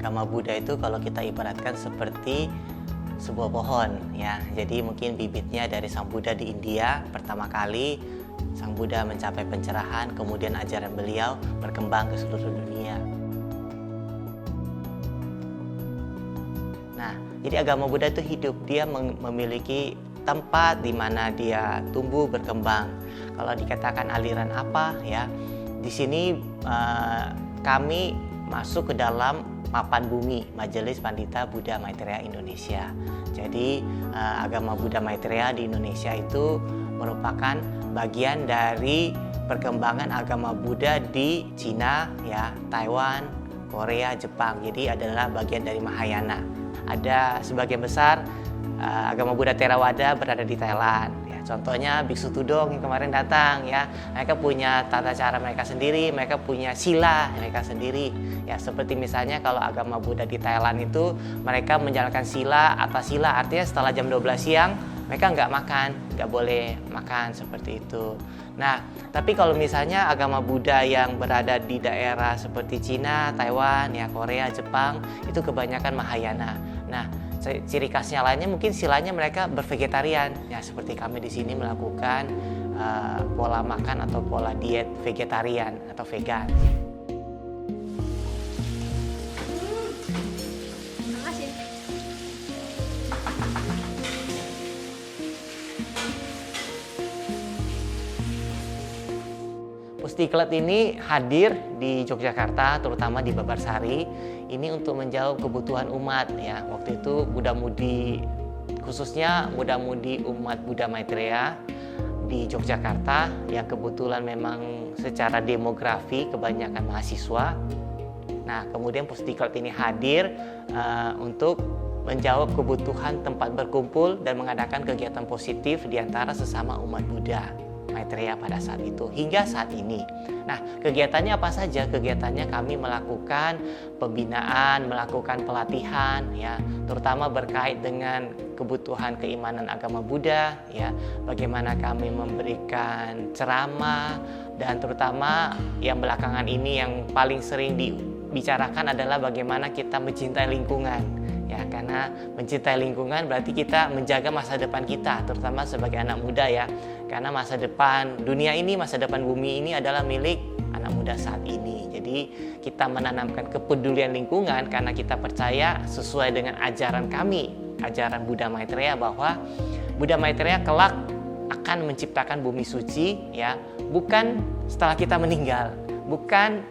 Agama Buddha itu kalau kita ibaratkan seperti sebuah pohon ya. Jadi mungkin bibitnya dari Sang Buddha di India pertama kali Sang Buddha mencapai pencerahan, kemudian ajaran beliau berkembang ke seluruh dunia. Nah, jadi agama Buddha itu hidup, dia memiliki tempat di mana dia tumbuh berkembang. Kalau dikatakan aliran apa ya, di sini kami masuk ke dalam Mapan Bumi, Majelis Pandita Buddha Maitreya Indonesia. Jadi agama Buddha Maitreya di Indonesia itu merupakan bagian dari perkembangan agama Buddha di Cina, ya, Taiwan, Korea, Jepang. Jadi adalah bagian dari Mahayana. Ada sebagian besar agama Buddha Theravada berada di Thailand. Contohnya Biksu Tudong yang kemarin datang ya, mereka punya tata cara mereka sendiri, mereka punya sila mereka sendiri. Ya seperti misalnya kalau agama Buddha di Thailand itu mereka menjalankan sila atas sila, artinya setelah jam 12 siang mereka nggak boleh makan seperti itu. Nah, tapi kalau misalnya agama Buddha yang berada di daerah seperti Cina, Taiwan, ya Korea, Jepang itu kebanyakan Mahayana. Nah, ciri khasnya lainnya mungkin silanya mereka bervegetarian ya, seperti kami di sini melakukan pola makan atau pola diet vegetarian atau vegan. Pusdiklat ini hadir di Yogyakarta, terutama di Babarsari. Ini untuk menjawab kebutuhan umat ya. Waktu itu muda-mudi, khususnya muda-mudi umat Buddha Maitreya di Yogyakarta yang kebetulan memang secara demografi kebanyakan mahasiswa. Nah, kemudian Pusdiklat ini hadir untuk menjawab kebutuhan tempat berkumpul dan mengadakan kegiatan positif di antara sesama umat Buddha Maitreya pada saat itu hingga saat ini. Nah, kegiatannya apa saja? Kegiatannya kami melakukan pembinaan, melakukan pelatihan ya, terutama berkait dengan kebutuhan keimanan agama Buddha ya. Bagaimana kami memberikan ceramah, dan terutama yang belakangan ini yang paling sering dibicarakan adalah bagaimana kita mencintai lingkungan. Ya, karena mencintai lingkungan berarti kita menjaga masa depan kita, terutama sebagai anak muda ya. Karena masa depan dunia ini, masa depan bumi ini adalah milik anak muda saat ini. Jadi kita menanamkan kepedulian lingkungan karena kita percaya sesuai dengan ajaran kami, ajaran Buddha Maitreya, bahwa Buddha Maitreya kelak akan menciptakan bumi suci ya, bukan setelah kita meninggal, bukan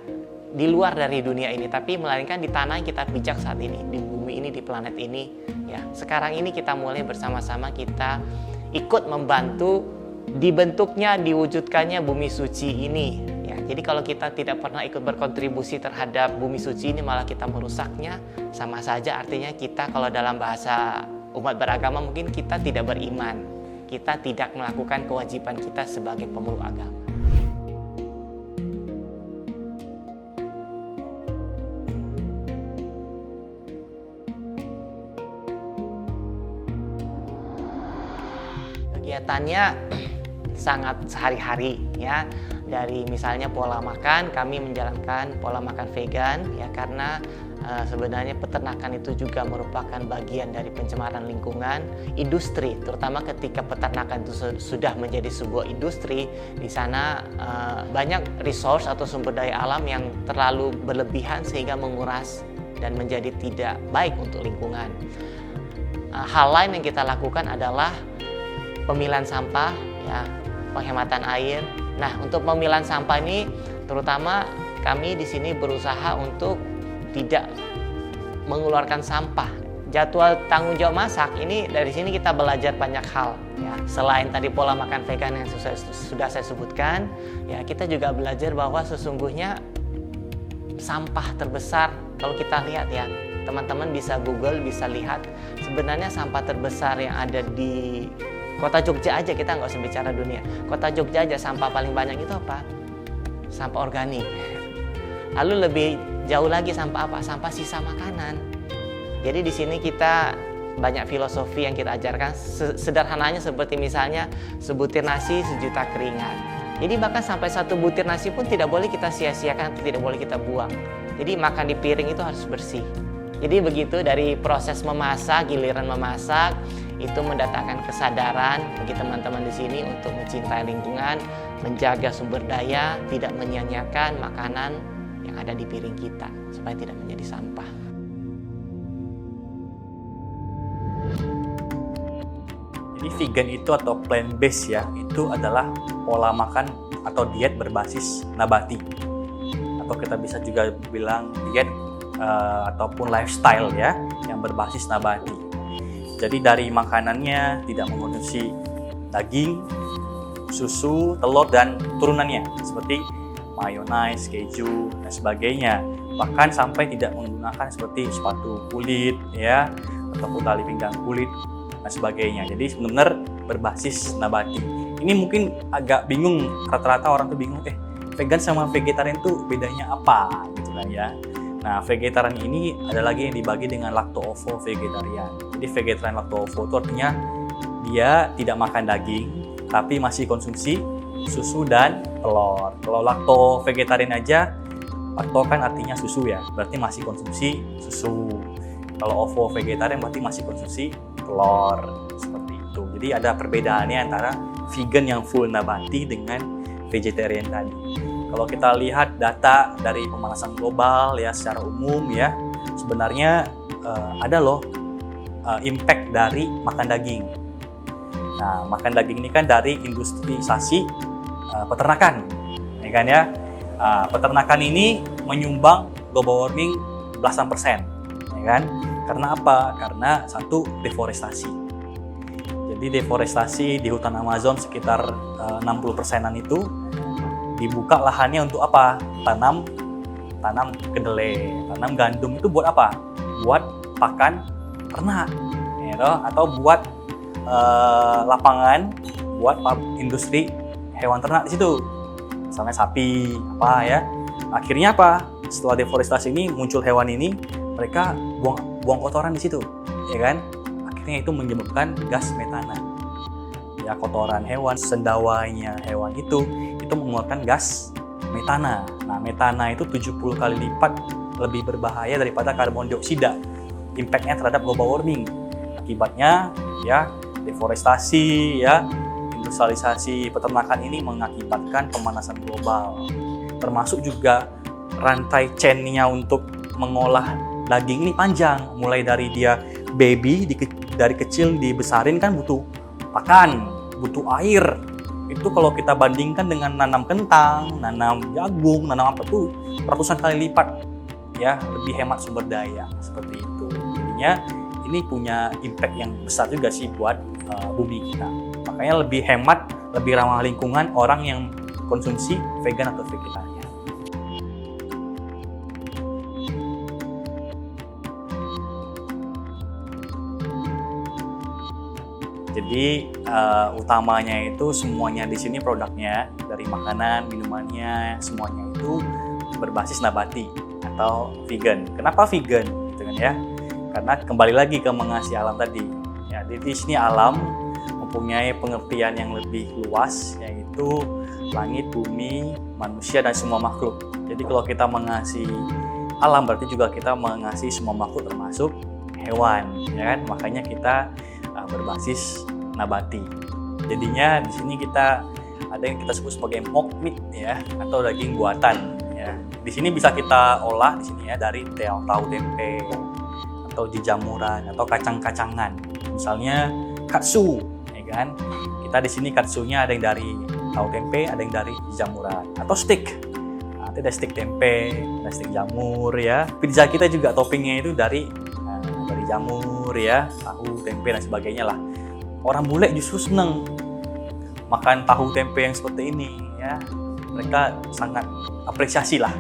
di luar dari dunia ini, tapi melainkan di tanah yang kita pijak saat ini, di bumi ini, di planet ini ya. Sekarang ini kita mulai bersama-sama, kita ikut membantu dibentuknya, diwujudkannya bumi suci ini ya. Jadi kalau kita tidak pernah ikut berkontribusi terhadap bumi suci ini, malah kita merusaknya, sama saja artinya kita, kalau dalam bahasa umat beragama, mungkin kita tidak beriman, kita tidak melakukan kewajiban kita sebagai pemeluk agama. Kegiatannya sangat sehari-hari ya. Dari misalnya pola makan, kami menjalankan pola makan vegan ya, karena sebenarnya peternakan itu juga merupakan bagian dari pencemaran lingkungan, industri, terutama ketika peternakan itu sudah menjadi sebuah industri. Di sana banyak resource atau sumber daya alam yang terlalu berlebihan sehingga menguras dan menjadi tidak baik untuk lingkungan. Hal lain yang kita lakukan adalah pemilihan sampah ya, penghematan air. Nah, untuk pemilihan sampah ini terutama kami di sini berusaha untuk tidak mengeluarkan sampah. Jadwal tanggung jawab masak ini, dari sini kita belajar banyak hal ya. Selain tadi pola makan vegan yang sudah saya sebutkan ya, kita juga belajar bahwa sesungguhnya sampah terbesar, kalau kita lihat ya, teman-teman bisa Google, bisa lihat sebenarnya sampah terbesar yang ada di Kota Jogja aja, kita nggak usah bicara dunia. Kota Jogja aja sampah paling banyak itu apa? Sampah organik. Lalu lebih jauh lagi sampah apa? Sampah sisa makanan. Jadi di sini kita banyak filosofi yang kita ajarkan. Sederhananya seperti misalnya sebutir nasi sejuta keringat. Jadi bahkan sampai satu butir nasi pun tidak boleh kita sia-siakan, tidak boleh kita buang. Jadi makan di piring itu harus bersih. Jadi begitu dari proses memasak, giliran memasak itu mendatangkan kesadaran bagi teman-teman di sini untuk mencintai lingkungan, menjaga sumber daya, tidak menyia-nyiakan makanan yang ada di piring kita supaya tidak menjadi sampah. Jadi vegan itu atau plant based ya, itu adalah pola makan atau diet berbasis nabati. Atau kita bisa juga bilang diet ataupun lifestyle ya yang berbasis nabati. Jadi dari makanannya tidak mengkonsumsi daging, susu, telur dan turunannya seperti mayonaise, keju dan sebagainya. Bahkan sampai tidak menggunakan seperti sepatu kulit ya ataupun tali pinggang kulit dan sebagainya. Jadi benar-benar berbasis nabati. Ini mungkin agak bingung, rata-rata orang tuh bingung, vegan sama vegetarian tuh bedanya apa gitu kan ya. Nah, vegetarian ini ada lagi yang dibagi dengan lacto-ovo vegetarian. Jadi vegetarian lacto-ovo itu artinya dia tidak makan daging, tapi masih konsumsi susu dan telur. Kalau lacto vegetarian aja, lacto kan artinya susu ya, berarti masih konsumsi susu. Kalau ovo vegetarian berarti masih konsumsi telur, seperti itu. Jadi ada perbedaannya antara vegan yang full nabati dengan vegetarian tadi. Kalau kita lihat data dari pemanasan global ya secara umum ya, sebenarnya ada loh impact dari makan daging. Nah, makan daging ini kan dari industrialisasi peternakan, ya kan ya. Peternakan ini menyumbang global warming belasan persen, ya kan? Karena apa? Karena satu, deforestasi. Jadi deforestasi di hutan Amazon sekitar 60%-an itu dibuka lahannya untuk apa? Tanam kedelai, tanam gandum. Itu buat apa? Buat pakan ternak, ya, atau buat lapangan buat industri hewan ternak di situ. Misalnya sapi, apa ya. Akhirnya apa? Setelah deforestasi ini muncul hewan ini, mereka buang kotoran di situ, ya kan? Akhirnya itu menyebabkan gas metana. Ya, kotoran hewan, sendawanya hewan itu mengeluarkan gas metana. Nah, metana itu 70 kali lipat lebih berbahaya daripada karbon dioksida. Impact-nya terhadap global warming. Akibatnya ya deforestasi ya, industrialisasi peternakan ini mengakibatkan pemanasan global. Termasuk juga rantai chain-nya untuk mengolah daging ini panjang. Mulai dari dia baby dari kecil dibesarin kan butuh pakan, butuh air. Itu kalau kita bandingkan dengan nanam kentang, nanam jagung, nanam apa tuh ratusan kali lipat ya, lebih hemat sumber daya seperti itu. Jadinya ini punya impact yang besar juga sih buat bumi kita. Makanya lebih hemat, lebih ramah lingkungan orang yang konsumsi vegan atau vegetarian. Jadi utamanya itu semuanya di sini produknya dari makanan, minumannya semuanya itu berbasis nabati atau vegan. Kenapa vegan? Gitu kan ya? Karena kembali lagi ke mengasihi alam tadi. Ya, di sini alam mempunyai pengertian yang lebih luas, yaitu langit, bumi, manusia dan semua makhluk. Jadi kalau kita mengasihi alam berarti juga kita mengasihi semua makhluk termasuk hewan, ya kan? Makanya kita berbasis nabati. Jadinya di sini kita ada yang kita sebut sebagai mock meat ya, atau daging buatan ya. Di sini bisa kita olah di sini ya dari tahu tempe atau jamuran atau kacang-kacangan. Misalnya katsu, ya kan? Kita di sini katsunya ada yang dari tahu tempe, ada yang dari jamuran atau steak. Nanti ada steak tempe, ada steak jamur ya. Pizza kita juga toppingnya itu dari jamur ya, tahu, tempe dan sebagainya lah. Orang bule justru seneng makan tahu tempe yang seperti ini ya. Mereka sangat apresiasi lah.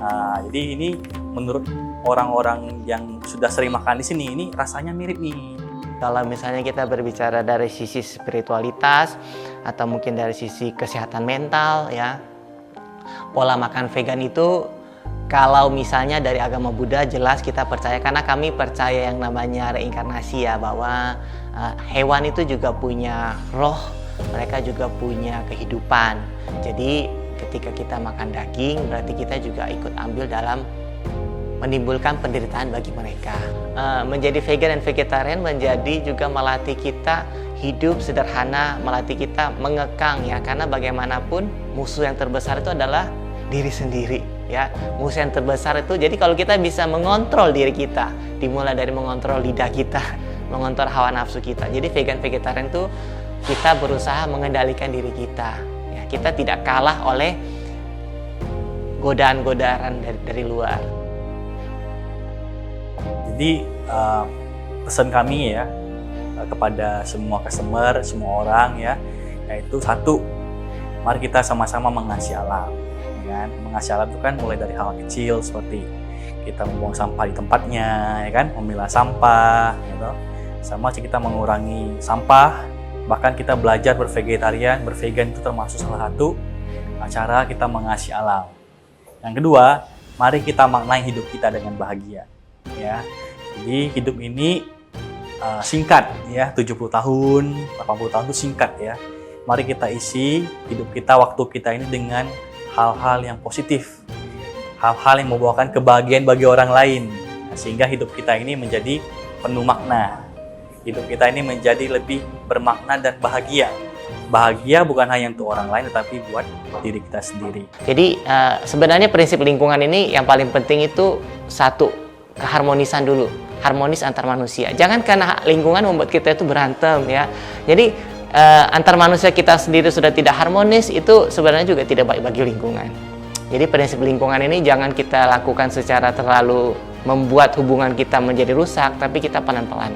Nah, jadi ini menurut orang-orang yang sudah sering makan di sini, ini rasanya mirip nih. Kalau misalnya kita berbicara dari sisi spiritualitas atau mungkin dari sisi kesehatan mental ya, pola makan vegan itu kalau misalnya dari agama Buddha jelas kita percaya, karena kami percaya yang namanya reinkarnasi ya, bahwa hewan itu juga punya roh, mereka juga punya kehidupan. Jadi ketika kita makan daging berarti kita juga ikut ambil dalam menimbulkan penderitaan bagi mereka. Menjadi vegan dan vegetarian menjadi juga melatih kita hidup sederhana, melatih kita mengekang ya, karena bagaimanapun musuh yang terbesar itu adalah diri sendiri ya. Musuh yang terbesar itu, jadi kalau kita bisa mengontrol diri kita, dimulai dari mengontrol lidah kita, mengontrol hawa nafsu kita. Jadi vegan vegetarian itu kita berusaha mengendalikan diri kita ya, kita tidak kalah oleh godaan-godaan dari luar. Jadi pesan kami ya kepada semua customer, semua orang ya, yaitu satu, mari kita sama-sama mengasihi alam. Ya kan? Mengasihi alam itu kan mulai dari hal kecil seperti kita membuang sampah di tempatnya, ya kan, memilah sampah, gitu. Sama kita mengurangi sampah, bahkan kita belajar bervegetarian, bervegan itu termasuk salah satu cara kita mengasihi alam. Yang kedua, mari kita maknai hidup kita dengan bahagia. Ya, jadi hidup ini singkat ya, 70 tahun, 80 tahun itu singkat ya. Mari kita isi hidup kita, waktu kita ini dengan hal-hal yang positif, hal-hal yang membawakan kebahagiaan bagi orang lain, sehingga hidup kita ini menjadi penuh makna. Hidup kita ini menjadi lebih bermakna dan bahagia. Bahagia bukan hanya untuk orang lain, tetapi buat diri kita sendiri. Jadi sebenarnya prinsip lingkungan ini yang paling penting itu satu, keharmonisan dulu, harmonis antar manusia. Jangan karena lingkungan membuat kita itu berantem ya. Jadi antar manusia kita sendiri sudah tidak harmonis, itu sebenarnya juga tidak baik bagi lingkungan. Jadi prinsip lingkungan ini jangan kita lakukan secara terlalu membuat hubungan kita menjadi rusak, tapi kita pelan-pelan.